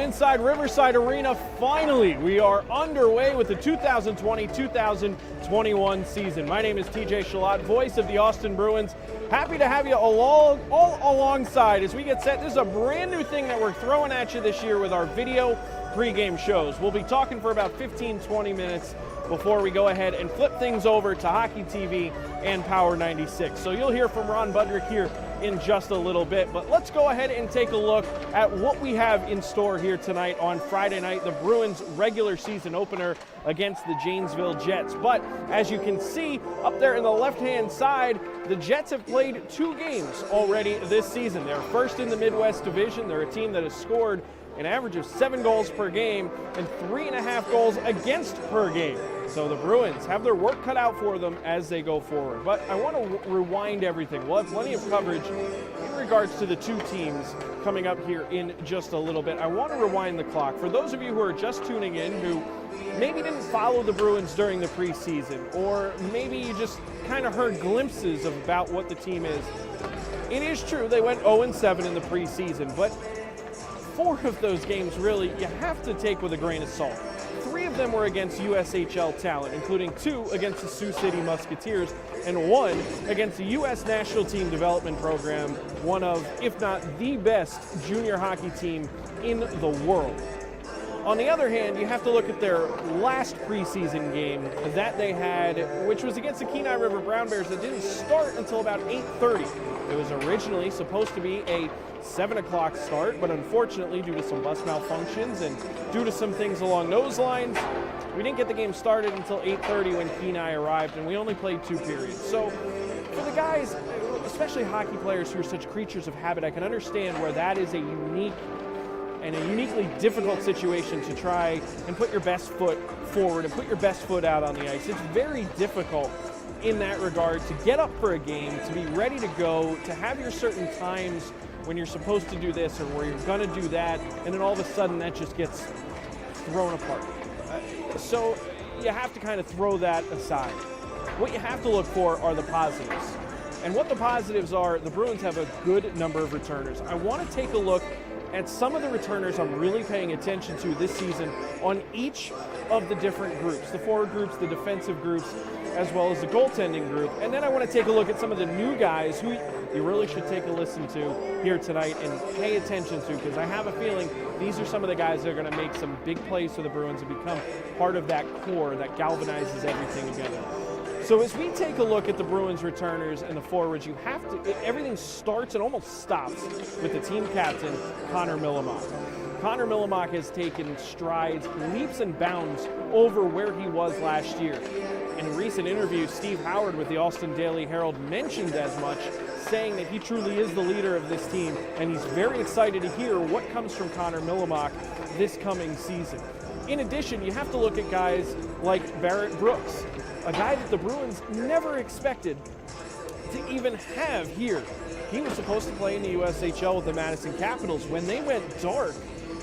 inside Riverside Arena. Finally, we are underway with the 2020-2021 season. My name is TJ Shalott, voice of the Austin Bruins. Happy to have you all alongside as we get set. This is a brand new thing that we're throwing at you this year with our video pregame shows. We'll be talking for about 15-20 minutes before we go ahead and flip things over to Hockey TV and Power 96. So you'll hear from Ron Budrick here in just a little bit, but let's go ahead and take a look at what we have in store here tonight on Friday night, the Bruins regular season opener against the Janesville Jets. But as you can see up there in the left-hand side, the Jets have played 2 games already this season. They're first in the Midwest Division. They're a team that has scored an average of 7 goals per game and 3.5 goals against per game. So the Bruins have their work cut out for them as they go forward. But I want to rewind everything. We'll have plenty of coverage in regards to the 2 teams coming up here in just a little bit. I want to rewind the clock. For those of you who are just tuning in who maybe didn't follow the Bruins during the preseason, or maybe you just kind of heard glimpses of about what the team is, it is true they went 0-7 in the preseason, but 4 of those games really you have to take with a grain of salt. 3 of them were against USHL talent, including 2 against the Sioux City Musketeers and 1 against the U.S. National Team Development Program, one of, if not the best junior hockey team in the world. On the other hand, you have to look at their last preseason game that they had, which was against the Kenai River Brown Bears that didn't start until about 8:30. It was originally supposed to be a 7 o'clock start, but unfortunately, due to some bus malfunctions and due to some things along those lines, we didn't get the game started until 8:30 when Kenai arrived, and we only played 2 periods. So for the guys, especially hockey players who are such creatures of habit, I can understand where that is a uniquely difficult situation to try and put your best foot forward and put your best foot out on the ice. It's very difficult in that regard to get up for a game, to be ready to go, to have your certain times when you're supposed to do this or where you're going to do that, and then all of a sudden that just gets thrown apart. So you have to kind of throw that aside. What you have to look for are the positives. And what the positives are, the Bruins have a good number of returners. I want to take a look at some of the returners I'm really paying attention to this season on each of the different groups, the forward groups, the defensive groups, as well as the goaltending group. And then I want to take a look at some of the new guys who you really should take a listen to here tonight and pay attention to, because I have a feeling these are some of the guys that are going to make some big plays for the Bruins and become part of that core that galvanizes everything together. So as we take a look at the Bruins returners and the forwards, you have to, everything starts and almost stops with the team captain, Connor Millimak. Connor Millimak has taken strides, leaps and bounds over where he was last year. In a recent interview, Steve Howard with the Austin Daily Herald mentioned as much, saying that he truly is the leader of this team, and he's very excited to hear what comes from Connor Millimak this coming season. In addition, you have to look at guys like Barrett Brooks, a guy that the Bruins never expected to even have here. He was supposed to play in the USHL with the Madison Capitals. When they went dark,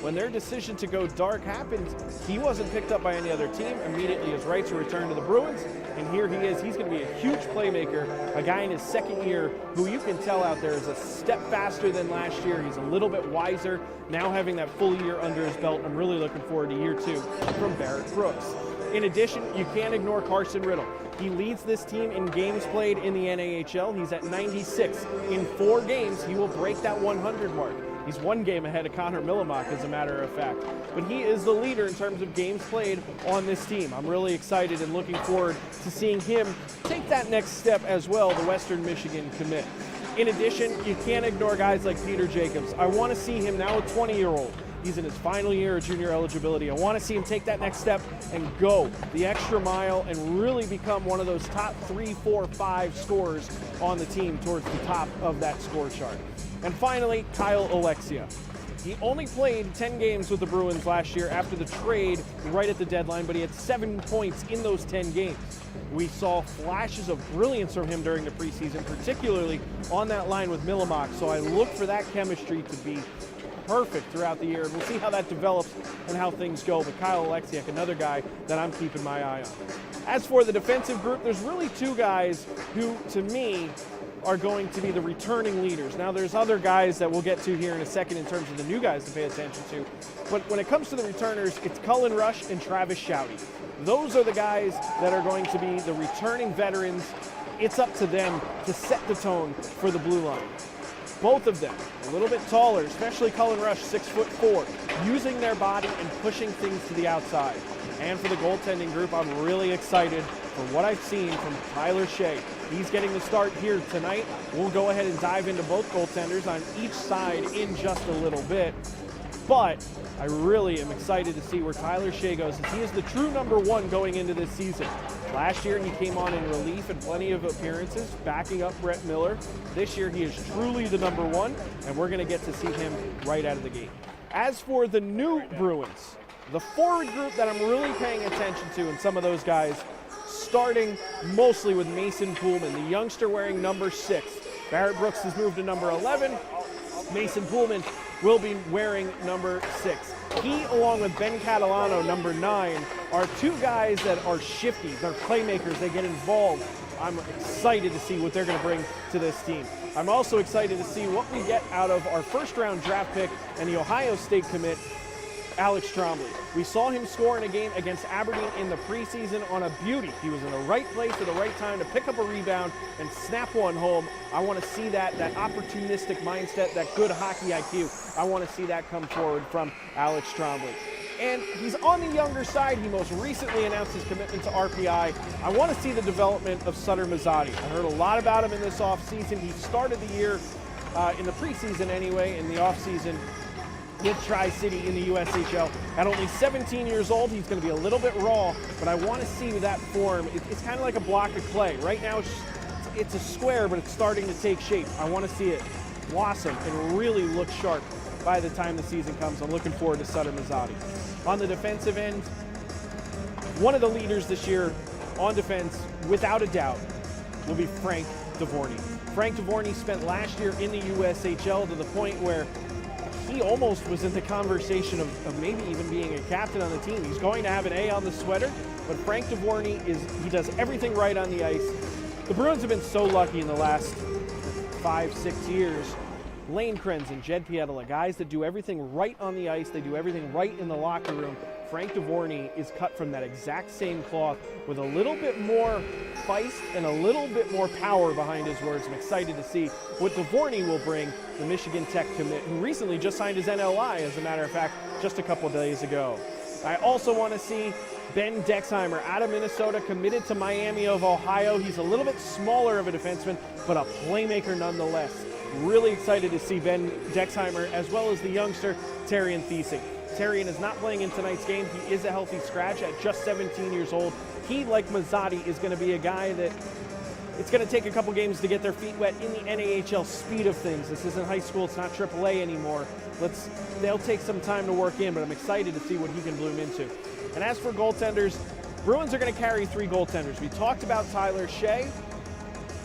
when their decision to go dark happened, he wasn't picked up by any other team. Immediately his rights were returned to the Bruins, and here he is. He's going to be a huge playmaker, a guy in his second year who you can tell out there is a step faster than last year. He's a little bit wiser, now having that full year under his belt. I'm really looking forward to year 2 from Barrett Brooks. In addition, you can't ignore Carson Riddle. He leads this team in games played in the NAHL. He's at 96. In 4 games, he will break that 100 mark. He's 1 game ahead of Connor Millimak, as a matter of fact. But he is the leader in terms of games played on this team. I'm really excited and looking forward to seeing him take that next step as well, the Western Michigan commit. In addition, you can't ignore guys like Peter Jacobs. I want to see him now, a 20-year-old. He's in his final year of junior eligibility. I want to see him take that next step and go the extra mile and really become one of those top 3, 4, 5 scorers on the team towards the top of that score chart. And finally, Kyle Alexia. He only played 10 games with the Bruins last year after the trade right at the deadline, but he had 7 points in those 10 games. We saw flashes of brilliance from him during the preseason, particularly on that line with Millimak. So I look for that chemistry to be perfect throughout the year, and we'll see how that develops and how things go. But Kyle Alexiak, another guy that I'm keeping my eye on. As for the defensive group, there's really 2 guys who, to me, are going to be the returning leaders. Now, there's other guys that we'll get to here in a second in terms of the new guys to pay attention to. But when it comes to the returners, it's Cullen Rush and Travis Shouty. Those are the guys that are going to be the returning veterans. It's up to them to set the tone for the blue line. Both of them a little bit taller, especially Cullen Rush, 6'4", using their body and pushing things to the outside. And for the goaltending group, I'm really excited for what I've seen from Tyler Shea. He's getting the start here tonight. We'll go ahead and dive into both goaltenders on each side in just a little bit. But I really am excited to see where Tyler Shea goes, as he is the true number one going into this season. Last year, he came on in relief and plenty of appearances, backing up Brett Miller. This year, he is truly the number one, and we're going to get to see him right out of the gate. As for the new Bruins, the forward group that I'm really paying attention to, and some of those guys, starting mostly with Mason Poolman, the youngster wearing number 6. Barrett Brooks has moved to number 11. Mason Poolman will be wearing number 6. He, along with Ben Catalano, number 9, are two guys that are shifty. They're playmakers. They get involved. I'm excited to see what they're going to bring to this team. I'm also excited to see what we get out of our first-round draft pick and the Ohio State commit, Alex Trombley. We saw him score in a game against Aberdeen in the preseason on a beauty. He was in the right place at the right time to pick up a rebound and snap one home. I want to see that opportunistic mindset, that good hockey IQ. I want to see that come forward from Alex Trombley. And he's on the younger side. He most recently announced his commitment to RPI. I want to see the development of Sutter Mazzatti. I heard a lot about him in this offseason. He started the year, in the preseason anyway, in the offseason, with Tri-City in the USHL. At only 17 years old, he's going to be a little bit raw, but I want to see that form. It's kind of like a block of clay. Right now, it's a square, but it's starting to take shape. I want to see it blossom and really look sharp by the time the season comes. I'm looking forward to Sutter Mazzatti. On the defensive end, one of the leaders this year on defense, without a doubt, will be Frank Dvorny. Frank Dvorny spent last year in the USHL to the point where he almost was in the conversation of maybe even being a captain on the team. He's going to have an A on the sweater, but Frank Dvorny he does everything right on the ice. The Bruins have been so lucky in the last 5-6 years. Lane Krenzen, Jed Pietila, guys that do everything right on the ice, they do everything right in the locker room. Frank Dvorny is cut from that exact same cloth with a little bit more feist and a little bit more power behind his words. I'm excited to see what Dvorny will bring, the Michigan Tech commit, who recently just signed his NLI, as a matter of fact, just a couple of days ago. I also want to see Ben Dexheimer out of Minnesota, committed to Miami of Ohio. He's a little bit smaller of a defenseman, but a playmaker nonetheless. Really excited to see Ben Dexheimer, as well as the youngster Terrian Thiesing. Terrian is not playing in tonight's game. He is a healthy scratch at just 17 years old. He, like Mazzatti, is going to be a guy that it's going to take a couple games to get their feet wet in the NAHL speed of things. This isn't high school. It's not AAA anymore. They'll take some time to work in, but I'm excited to see what he can bloom into. And as for goaltenders, Bruins are going to carry 3 goaltenders. We talked about Tyler Shea.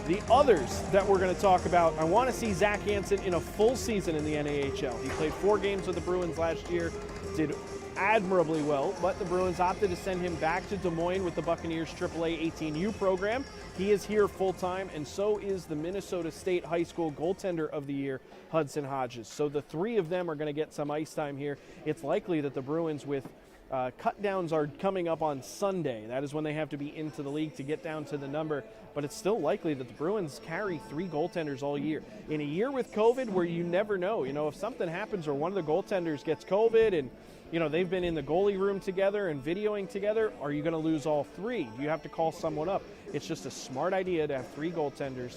The others that we're going to talk about, I want to see Zach Hansen in a full season in the NAHL. He played 4 games with the Bruins last year, did admirably well, but the Bruins opted to send him back to Des Moines with the Buccaneers AAA 18U program. He is here full-time, and so is the Minnesota State High School Goaltender of the Year, Hudson Hodges. So the 3 of them are going to get some ice time here. It's likely that the Bruins, with cut downs, are coming up on Sunday. That is when they have to be into the league to get down to the number, but it's still likely that the Bruins carry 3 goaltenders all year. In a year with COVID where you never know, if something happens or one of the goaltenders gets COVID and they've been in the goalie room together and videoing together, are you going to lose all 3? Do you have to call someone up? It's just a smart idea to have 3 goaltenders.